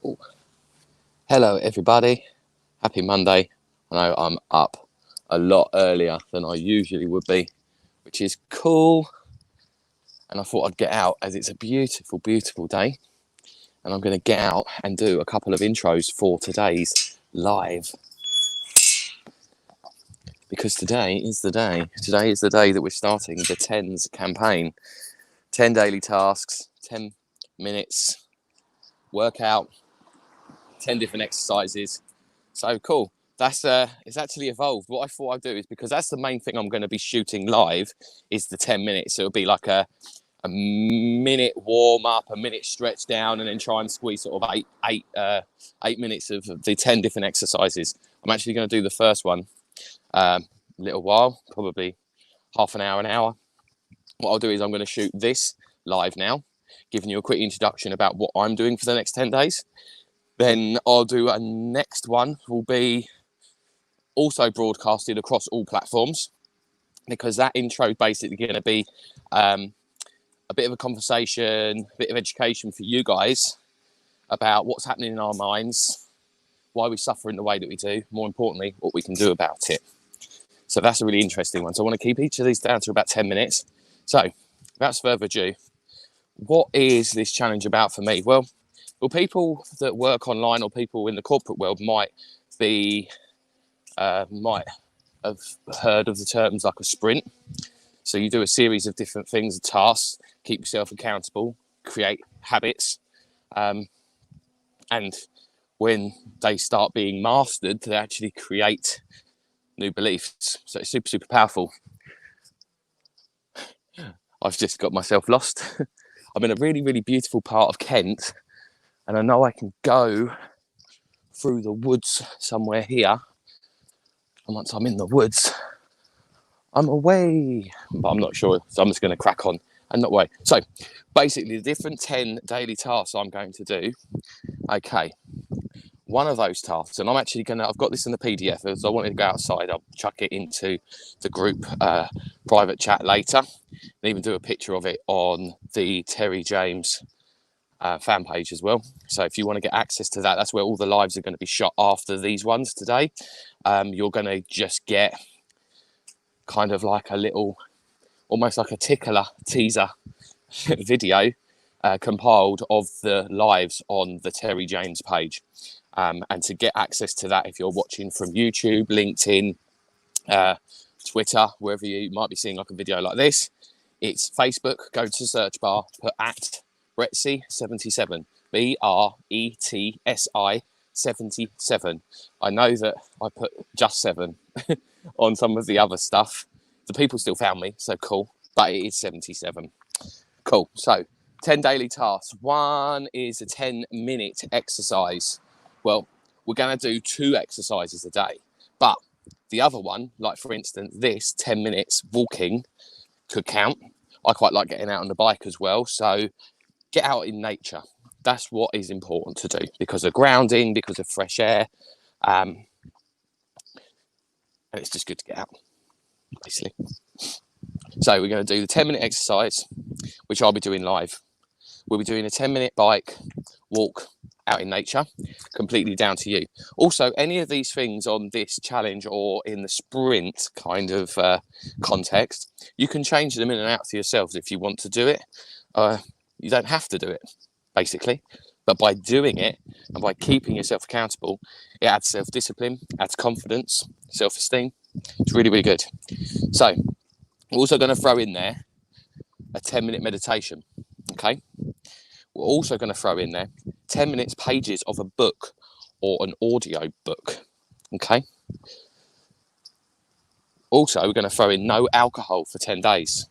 Oh, hello, everybody. Happy Monday. I know I'm up a lot earlier than I usually would be, which is cool. And I thought I'd get out as it's a beautiful, beautiful day. And I'm going to get out and do a couple of intros for today's live. Because today is the day. Today is the day that we're starting the TENS campaign. 10 daily tasks, 10 minutes, workout, 10 different exercises. So cool. That's it's actually evolved. What I thought I'd do is, because that's the main thing I'm going to be shooting live, is the 10 minutes. So it'll be like a minute warm up, a minute stretch down, and then try and squeeze sort of eight minutes of the 10 different exercises. I'm actually going to do the first one a little while, probably half an hour. What I'll do is I'm going to shoot this live now, giving you a quick introduction about what I'm doing for the next 10 days. Then I'll do a next one, will be also broadcasted across all platforms, because that intro is basically going to be a bit of a conversation, a bit of education for you guys about what's happening in our minds, why we suffer in the way that we do, more importantly, what we can do about it. So that's a really interesting one. So I want to keep each of these down to about 10 minutes. So without further ado, what is this challenge about for me? Well, people that work online or people in the corporate world might have heard of the terms like a sprint. So you do a series of different things, tasks, keep yourself accountable, create habits, and when they start being mastered, they actually create new beliefs. So it's super, super powerful. I've just got myself lost. I'm in a really, really beautiful part of Kent, and I know I can go through the woods somewhere here. And once I'm in the woods, I'm away. But I'm not sure, so I'm just going to crack on and not wait. So basically, the different 10 daily tasks I'm going to do. Okay, one of those tasks, and I've got this in the PDF, as I wanted to go outside. I'll chuck it into the group private chat later, and even do a picture of it on the Terry James fan page as well. So if you want to get access to that, that's where all the lives are going to be shot after these ones today. You're going to just get kind of like a little, almost like a tickler teaser video compiled of the lives on the Terry James page. And to get access to that, if you're watching from YouTube, LinkedIn, Twitter, wherever you might be seeing like a video like this, it's Facebook. Go to search bar, put at Bretsi77, BRETSI 77. I know that I put just 7 on some of the other stuff. The people still found me, so cool. But it is 77. Cool. So 10 daily tasks. One is a 10-minute exercise. Well, we're going to do 2 exercises a day, but the other one, like for instance, this 10 minutes walking could count. I quite like getting out on the bike as well. So get out in nature. That's what is important to do, because of grounding, because of fresh air. And it's just good to get out, basically. So we're going to do the 10-minute exercise, which I'll be doing live. We'll be doing a 10-minute bike walk out in nature, completely down to you. Also, any of these things on this challenge or in the sprint kind of context, you can change them in and out to yourselves if you want to do it. You don't have to do it, basically. But by doing it and by keeping yourself accountable, it adds self-discipline, adds confidence, self-esteem. It's really, really good. So we're also going to throw in there a 10-minute meditation, okay? We're also going to throw in there 10 minutes pages of a book or an audio book, okay? Also, we're going to throw in no alcohol for 10 days.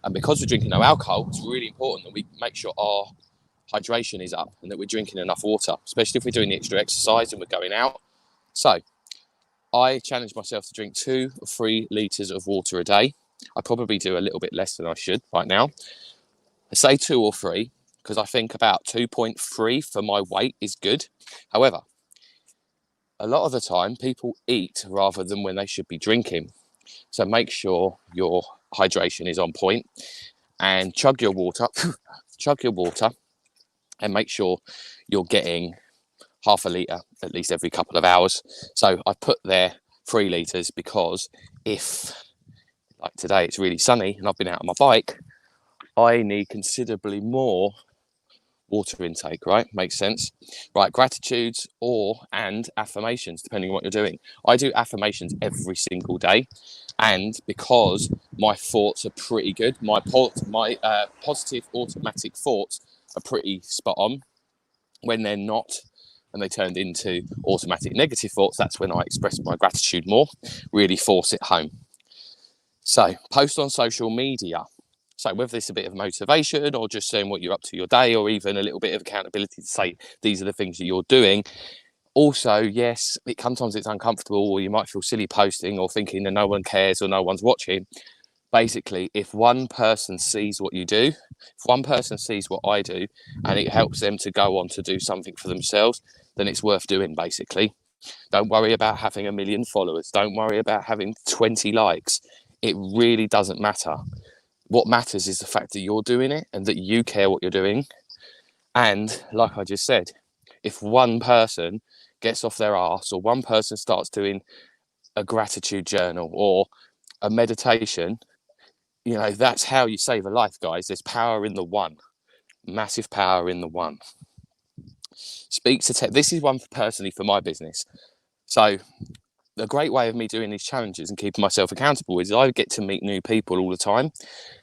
And because we're drinking no alcohol, it's really important that we make sure our hydration is up and that we're drinking enough water, especially if we're doing the extra exercise and we're going out. So I challenge myself to drink 2 or 3 litres of water a day. I probably do a little bit less than I should right now. I say 2 or 3 because I think about 2.3 for my weight is good. However, a lot of the time people eat rather than when they should be drinking. So make sure your hydration is on point and chug your water and make sure you're getting half a litre at least every couple of hours. So I put there 3 litres because if, like today, it's really sunny and I've been out on my bike, I need considerably more water intake, right? Makes sense. Right, gratitudes and affirmations, depending on what you're doing. I do affirmations every single day, and because my thoughts are pretty good, my positive automatic thoughts are pretty spot on. When they're not, and they turned into automatic negative thoughts, that's when I express my gratitude more, really force it home. So post on social media. So whether it's a bit of motivation or just saying what you're up to your day, or even a little bit of accountability to say these are the things that you're doing. Also, yes, sometimes it's uncomfortable, or you might feel silly posting or thinking that no one cares or no one's watching. Basically, if one person sees what you do, if one person sees what I do, and it helps them to go on to do something for themselves, then it's worth doing, basically. Don't worry about having 1 million followers. Don't worry about having 20 likes. It really doesn't matter. What matters is the fact that you're doing it and that you care what you're doing. And like I just said, if one person gets off their arse, or one person starts doing a gratitude journal or a meditation, you know, that's how you save a life, guys. There's power in the one, massive power in the one. Speak to tech. This is one personally for my business. So a great way of me doing these challenges and keeping myself accountable is I get to meet new people all the time.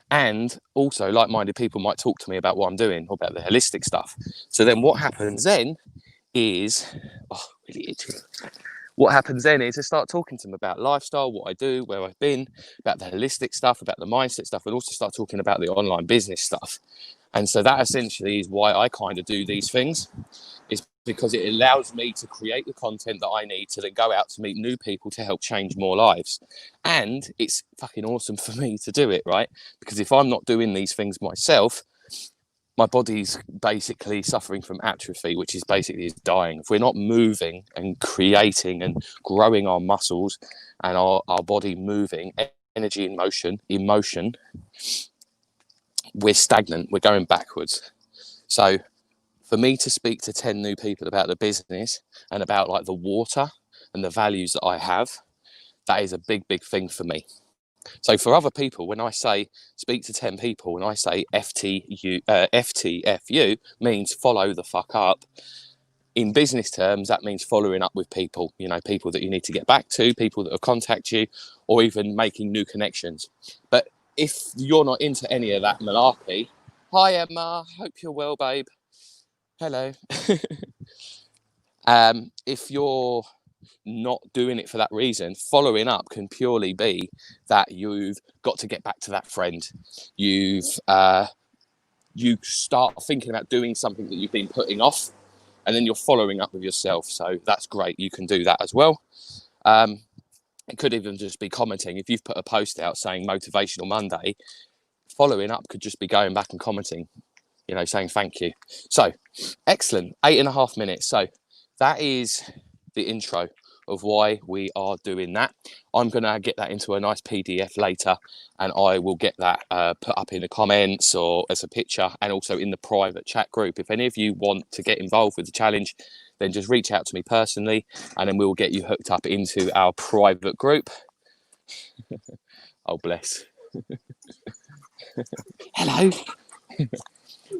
And also like-minded people might talk to me about what I'm doing, or about the holistic stuff. So then what happens then is, what happens then is I start talking to them about lifestyle, what I do, where I've been, about the holistic stuff, about the mindset stuff, and also start talking about the online business stuff. And so that essentially is why I kind of do these things, is because it allows me to create the content that I need to then go out to meet new people to help change more lives. And it's fucking awesome for me to do it, right? Because if I'm not doing these things myself, my body's basically suffering from atrophy, which is basically dying. If we're not moving and creating and growing our muscles and our body moving, energy in motion, emotion, we're stagnant, we're going backwards. So for me to speak to 10 new people about the business and about like the water and the values that I have, that is a big, big thing for me. So for other people, when I say speak to 10 people, and I say FTFU means follow the fuck up. In business terms, that means following up with people, you know, people that you need to get back to, people that will contact you, or even making new connections. But if you're not into any of that malarkey, hi Emma, hope you're well, babe. Hello. If you're not doing it for that reason, following up can purely be that you've got to get back to that friend. You start thinking about doing something that you've been putting off, and then you're following up with yourself. So that's great. You can do that as well. It could even just be commenting. If you've put a post out saying Motivational Monday, following up could just be going back and commenting, you know, saying thank you. So excellent. 8.5 minutes. So that is the intro of why we are doing that. I'm going to get that into a nice PDF later, and I will get that put up in the comments or as a picture, and also in the private chat group. If any of you want to get involved with the challenge, then just reach out to me personally, and then we'll get you hooked up into our private group. Oh, bless. Hello.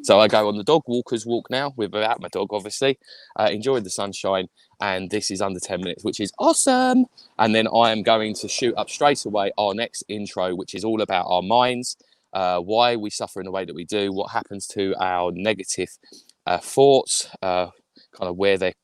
So I go on the dog walker's walk now, without my dog, obviously, enjoying the sunshine, and this is under 10 minutes, which is awesome. And then I am going to shoot up straight away our next intro, which is all about our minds, why we suffer in the way that we do, what happens to our negative thoughts, kind of where they're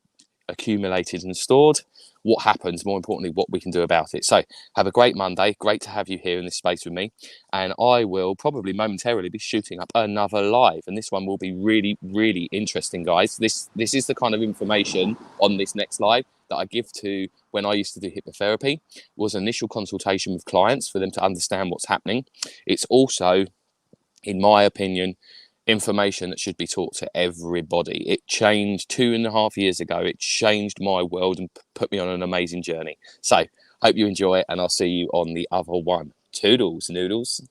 accumulated and stored, what happens, more importantly, what we can do about it. So have a great Monday. Great to have you here in this space with me. And I will probably momentarily be shooting up another live. And this one will be really, really interesting, guys. This is the kind of information on this next live that I give to when I used to do hypnotherapy, was initial consultation with clients for them to understand what's happening. It's also, in my opinion, information that should be taught to everybody. It changed 2.5 years ago. It changed my world and put me on an amazing journey. So hope you enjoy it, and I'll see you on the other one. Toodles, noodles.